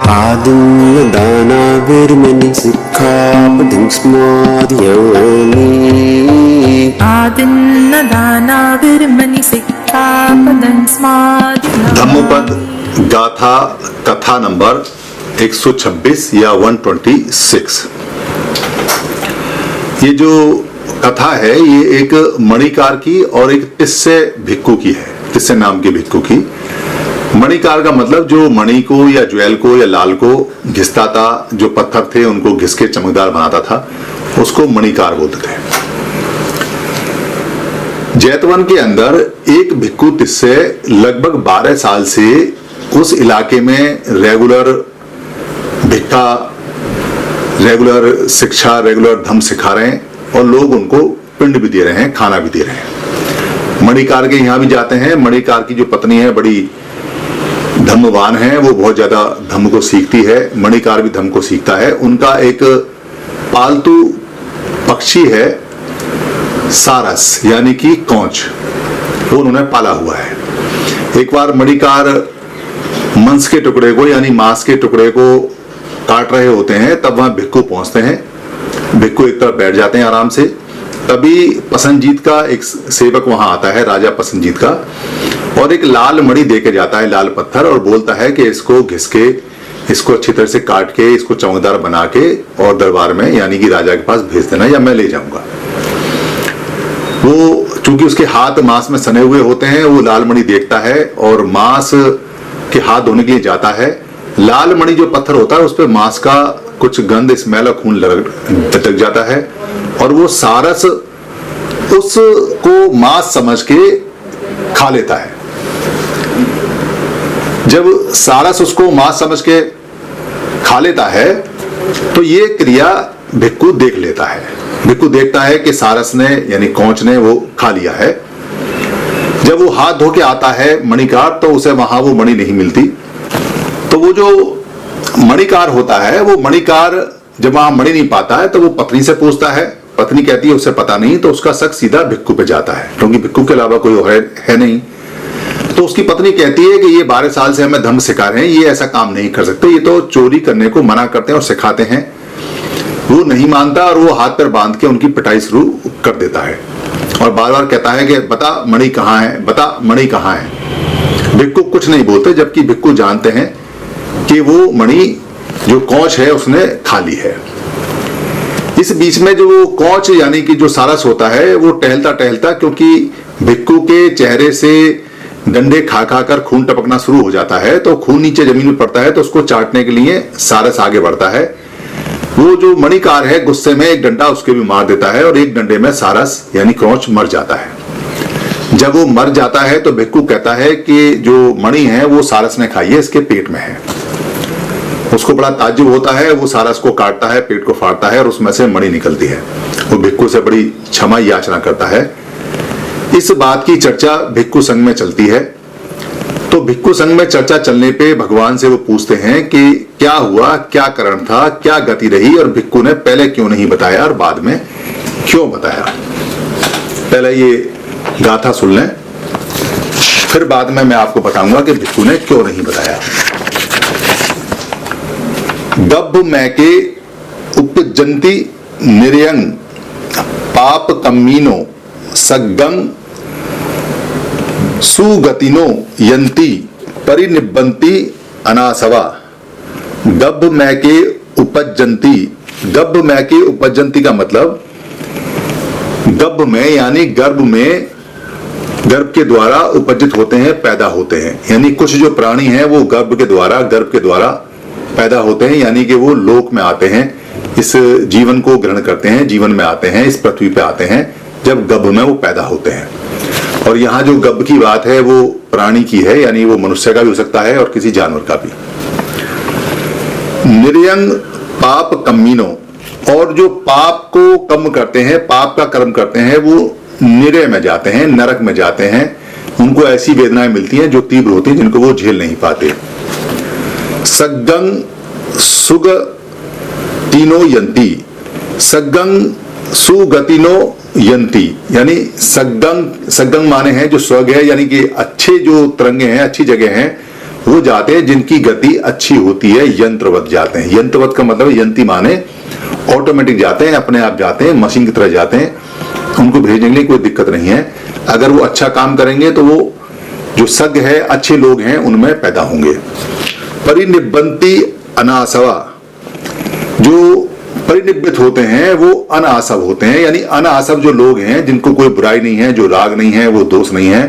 आदिन्न दानाविर्मणि सिक्खापदं स्मादयामि आदिन्न दानाविर्मणि सिक्खापदं स्मादयामि। धम्मपद गाथा कथा नंबर 126 या 126। ये जो कथा है ये एक मणिकार की और एक तिस्से भिक्खु की है। तिस्से नाम के भिक्खु की। मणिकार का मतलब जो मणि को या ज्वेल को या लाल को घिसता था, जो पत्थर थे उनको घिस के चमकदार बनाता था, उसको मणिकार बोलते थे। जैतवन के अंदर एक भिक्खु तिस्से लगभग 12 साल से उस इलाके में रेगुलर भिक्खा, रेगुलर शिक्षा, रेगुलर धम्म सिखा रहे हैं और लोग उनको पिंड भी दे रहे हैं, खाना भी दे रहे हैं। मणिकार के यहाँ भी जाते हैं। मणिकार की जो पत्नी है बड़ी धम्मवान है, वो बहुत ज्यादा धम्म को सीखती है। मणिकार भी धम्म को सीखता है। उनका एक पालतू पक्षी है सारस यानी कि कौच, वो उन्होंने पाला हुआ है। एक बार मणिकार मांस के टुकड़े को यानी मांस के टुकड़े को काट रहे होते हैं, तब वहां भिक्खु पहुंचते हैं। भिक्खु एक तरफ बैठ जाते हैं आराम से। तभी पसंजीत का एक सेवक वहां आता है, राजा पसंजीत का, और एक लाल मणि देके जाता है, लाल पत्थर, और बोलता है कि इसको घिस के, इसको अच्छी तरह से काट के, इसको चमकदार बना के और दरबार में यानी कि राजा के पास भेज देना या मैं ले जाऊंगा। वो चूंकि उसके हाथ मांस में सने हुए होते हैं, वो लाल मणि देखता है और मांस के हाथ धोने के लिए जाता है। लाल मणि जो पत्थर होता है उस पर मांस का कुछ गंध, स्मेल और खून लटक जाता है और वो सारस उसको मांस समझ के खा लेता है। जब सारस उसको मांस समझ के खा लेता है तो ये क्रिया भिक्खु देख लेता है। भिक्खु देखता है कि सारस ने यानी कौच ने वो खा लिया है। जब वो हाथ धो के आता है मणिकार तो उसे वहां वो मणि नहीं मिलती। तो वो जो मणिकार होता है, वो मणिकार जब वहां मणि नहीं पाता है तो वो पत्नी से पूछता है। पत्नी कहती है उसे पता नहीं, तो उसका शक सीधा भिक्खु पे जाता है क्योंकि भिक्खु के अलावा कोई है नहीं। तो उसकी पत्नी कहती है कि ये 12 साल से हमें धम्म सिखा रहे हैं, ये ऐसा काम नहीं कर सकते, ये तो चोरी करने को मना करते हैं और सिखाते हैं। वो नहीं मानता और वो हाथ पर बांध के उनकी पिटाई शुरू कर देता है और बार बार कहता है कि बता मणि कहाँ है, बता मणि कहाँ है। भिक्खु कुछ नहीं बोलते, जबकि भिक्खु जानते हैं कि वो मणि जो कौच है उसने खा ली है। इस बीच में जो वो कौच यानी कि जो सारस होता है वो टहलता टहलता, क्योंकि भिक्खु के चेहरे से डंडे खा खा कर खून टपकना शुरू हो जाता है, तो खून नीचे जमीन में पड़ता है, तो उसको चाटने के लिए सारस आगे बढ़ता है। वो जो मणिकार है गुस्से में एक डंडा उसके भी मार देता है और एक डंडे में सारस यानी कौच मर जाता है। जब वो मर जाता है तो भिक्खु कहता है कि जो मणि है वो सारस ने खाई है, इसके पेट में है। उसको बड़ा ताज्जुब होता है, वो सारस को काटता है, पेट को फाड़ता है और उसमें से मणि निकलती है। वो भिक्खु से बड़ी क्षमा याचना करता है। इस बात की चर्चा भिक्खु संघ में चलती है। तो भिक्खु संघ में चर्चा चलने पे भगवान से वो पूछते हैं कि क्या हुआ, क्या कारण था, क्या गति रही और भिक्खु ने पहले क्यों नहीं बताया और बाद में क्यों बताया। पहले ये गाथा सुन लें, फिर बाद में मैं आपको बताऊंगा कि भिक्खु ने क्यों नहीं बताया। गब्भ मैके उपजंती निर्यंग पाप कम्मीनो सग्गं सुगतिनो यंती परिनिब्बंती अनासवा। गब्भ मैके उपजंती। गब्भ मैके उपजंती का मतलब गब्भ में यानी गर्भ में, गर्भ के द्वारा उपजित होते हैं, पैदा होते हैं। यानी कुछ जो प्राणी हैं वो गर्भ के द्वारा पैदा होते हैं, यानी कि वो लोक में आते हैं, इस जीवन को ग्रहण करते हैं, जीवन में आते हैं, इस पृथ्वी पे आते हैं जब गर्भ में वो पैदा होते हैं। और यहाँ जो गर्भ की बात है वो प्राणी की है, यानी वो मनुष्य का भी हो सकता है और किसी जानवर का भी। निर्यंग पाप कम्मीनो, और जो पाप को कम करते हैं, पाप का कर्म करते हैं, वो निरय में जाते हैं, नरक में जाते हैं। उनको ऐसी वेदनाएं मिलती हैं जो तीव्र होती हैं, जिनको वो झेल नहीं पाते। सग्गंग सुग तीनो यंती। सग्गंग सुगतिनो यंती यानी सग्गंग माने हैं जो स्वर्ग है, यानी कि अच्छे जो तरंगे हैं, अच्छी जगह हैं, वो जाते हैं जिनकी गति अच्छी होती है, यंत्रवत जाते हैं। यंत्रवत का मतलब यंती माने ऑटोमेटिक जाते हैं, अपने आप जाते हैं, मशीन की तरह जाते हैं, उनको भेजने के लिए कोई दिक्कत नहीं है। अगर वो अच्छा काम करेंगे तो वो जो सज्ञ है, अच्छे लोग हैं, उनमें पैदा होंगे। परिनिब्बंती अनासवा, जो परिनिब्बित होते हैं वो अनासव होते हैं, यानी अनासव जो लोग हैं जिनको कोई बुराई नहीं है, जो राग नहीं है, वो दोष नहीं है,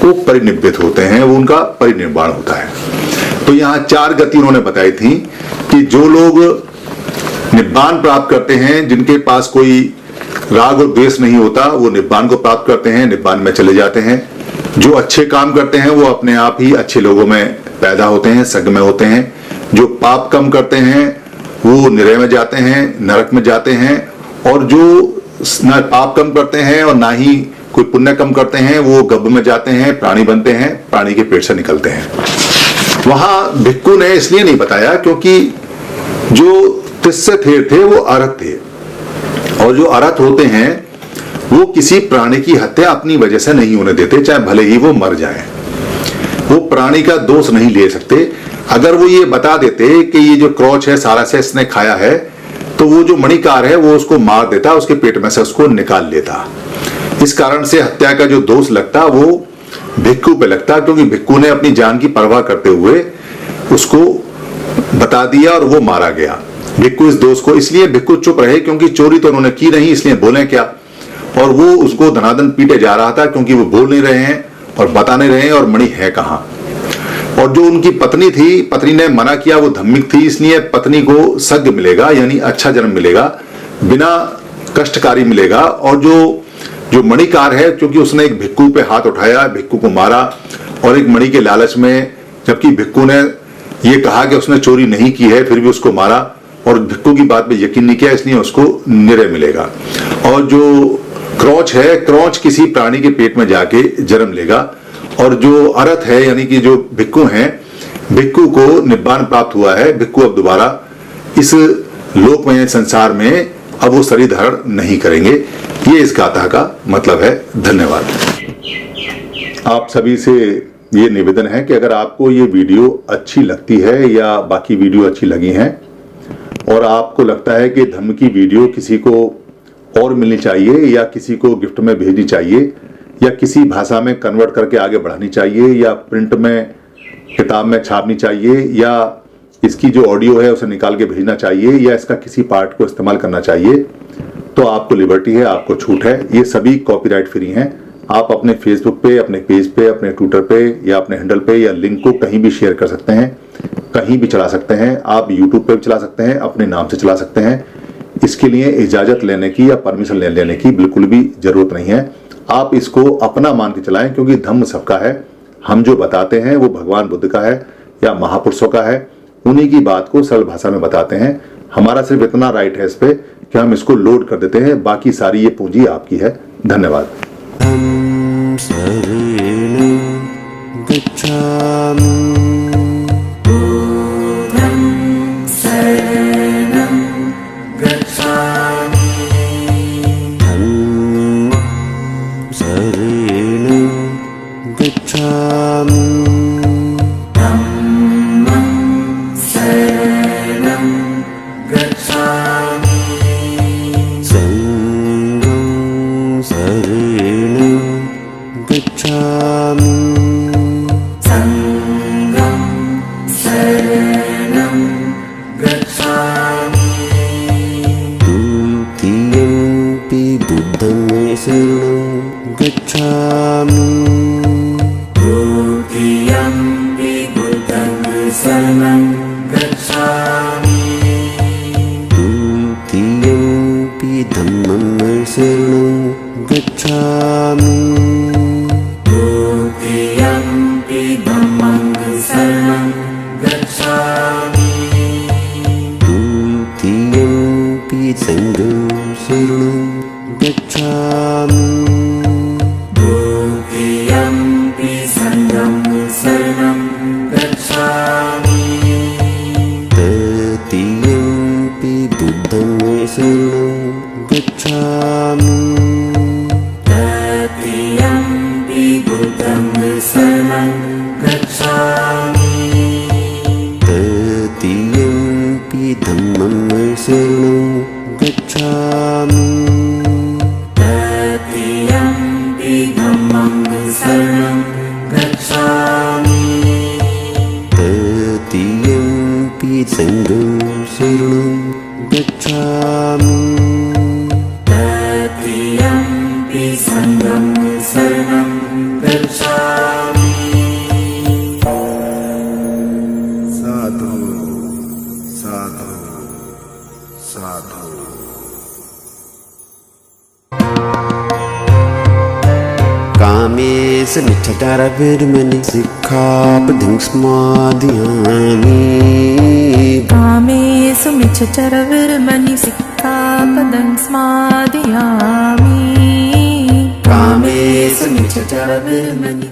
वो परिनिब्बित होते हैं, वो उनका परिनिर्वाण होता है। तो यहाँ 4 गति उन्होंने बताई थी कि जो लोग निब्बान प्राप्त करते हैं, जिनके पास कोई राग और द्वेष नहीं होता, वो निब्बान को प्राप्त करते हैं, निब्बान में चले जाते हैं। जो अच्छे काम करते हैं वो अपने आप ही अच्छे लोगों में पैदा होते हैं, सग में होते हैं। जो पाप कम करते हैं वो निरय में जाते हैं, नरक में जाते हैं। और जो न पाप कम करते हैं और ना ही कोई पुण्य कम करते हैं, वो गब्ब में जाते हैं, प्राणी बनते हैं, प्राणी के पेट से निकलते हैं। वहां भिक्खु ने इसलिए नहीं बताया क्योंकि जो तिस्से थे वो अरहत थे, और जो अरहत होते हैं वो किसी प्राणी की हत्या अपनी वजह से नहीं होने देते, चाहे भले ही वो मर जाए। वो प्राणी का दोष नहीं ले सकते। अगर वो ये बता देते कि ये जो क्रोच है सारा से इसने खाया है, तो वो जो मणिकार है वो उसको मार देता, उसके पेट में से उसको निकाल लेता। इस कारण से हत्या का जो दोष लगता वो भिक्खु पे लगता, क्योंकि भिक्खु ने अपनी जान की परवाह करते हुए उसको बता दिया और वो मारा गया। भिक्खु इस दोष को, इसलिए भिक्खु चुप रहे क्योंकि चोरी तो उन्होंने की नहीं, इसलिए बोले क्या। और वो उसको धनाधन पीटे जा रहा था क्योंकि वो बोल नहीं रहे हैं और बता नहीं रहे हैं और मणि है कहां। और जो उनकी पत्नी थी, पत्नी ने मना किया, वो धम्मिक थी, इसलिए पत्नी को सज्ञ मिलेगा, यानी अच्छा जन्म मिलेगा, बिना कष्टकारी मिलेगा। और जो मणिकार है, क्योंकि उसने एक भिक्खु पे हाथ उठाया, भिक्खु को मारा, और एक मणि के लालच में, जबकि भिक्खु ने ये कहा कि उसने चोरी नहीं की है, फिर भी उसको मारा और भिक्खु की बात पे यकीन नहीं किया, इसलिए उसको निरय मिलेगा। और जो क्रोच है, क्रोच किसी प्राणी के पेट में जाके जन्म लेगा। और जो अरहत है, यानी कि जो भिक्खु हैं, भिक्खु को निब्बान प्राप्त हुआ है। भिक्खु अब दोबारा इस लोक में, संसार में अब वो शरीर धारण नहीं करेंगे। ये इस गाथा का मतलब है। धन्यवाद। आप सभी से ये निवेदन है कि अगर आपको ये वीडियो अच्छी लगती है या बाकी वीडियो अच्छी लगी हैं और आपको लगता है कि धर्म की वीडियो किसी को और मिलनी चाहिए या किसी को गिफ्ट में भेजनी चाहिए या किसी भाषा में कन्वर्ट करके आगे बढ़ानी चाहिए या प्रिंट में किताब में छापनी चाहिए या इसकी जो ऑडियो है उसे निकाल के भेजना चाहिए या इसका किसी पार्ट को इस्तेमाल करना चाहिए, तो आपको लिबर्टी है, आपको छूट है। ये सभी कॉपीराइट फ्री हैं। आप अपने फेसबुक पे, अपने पेज पे, अपने ट्विटर पे या अपने हैंडल पे या लिंक को कहीं भी शेयर कर सकते हैं, कहीं भी चला सकते हैं। आप यूट्यूब पे भी चला सकते हैं, अपने नाम से चला सकते हैं। इसके लिए इजाजत लेने की या परमिशन लेने की बिल्कुल भी जरूरत नहीं है। आप इसको अपना मान के चलाएं, क्योंकि धम्म सबका है। हम जो बताते हैं वो भगवान बुद्ध का है या महापुरुषों का है, उन्हीं की बात को सरल भाषा में बताते हैं। हमारा सिर्फ इतना राइट है इस पे कि हम इसको लोड कर देते हैं, बाकी सारी ये पूंजी आपकी है। धन्यवाद। गच्छामि Tatiyampi dhammam saranam gacchami Tatiyampi dhammam saranam gacchami Tatiyampi sangham saranam gacchami Tatiyampi sangham saranam gacchami Sadhu, sadhu, sadhu. Kamesa michchadara virmani sikkhapadam smadhiyami Kamesu michchara virmani sikkhapadam smadhiyami Kamesu michchara virmani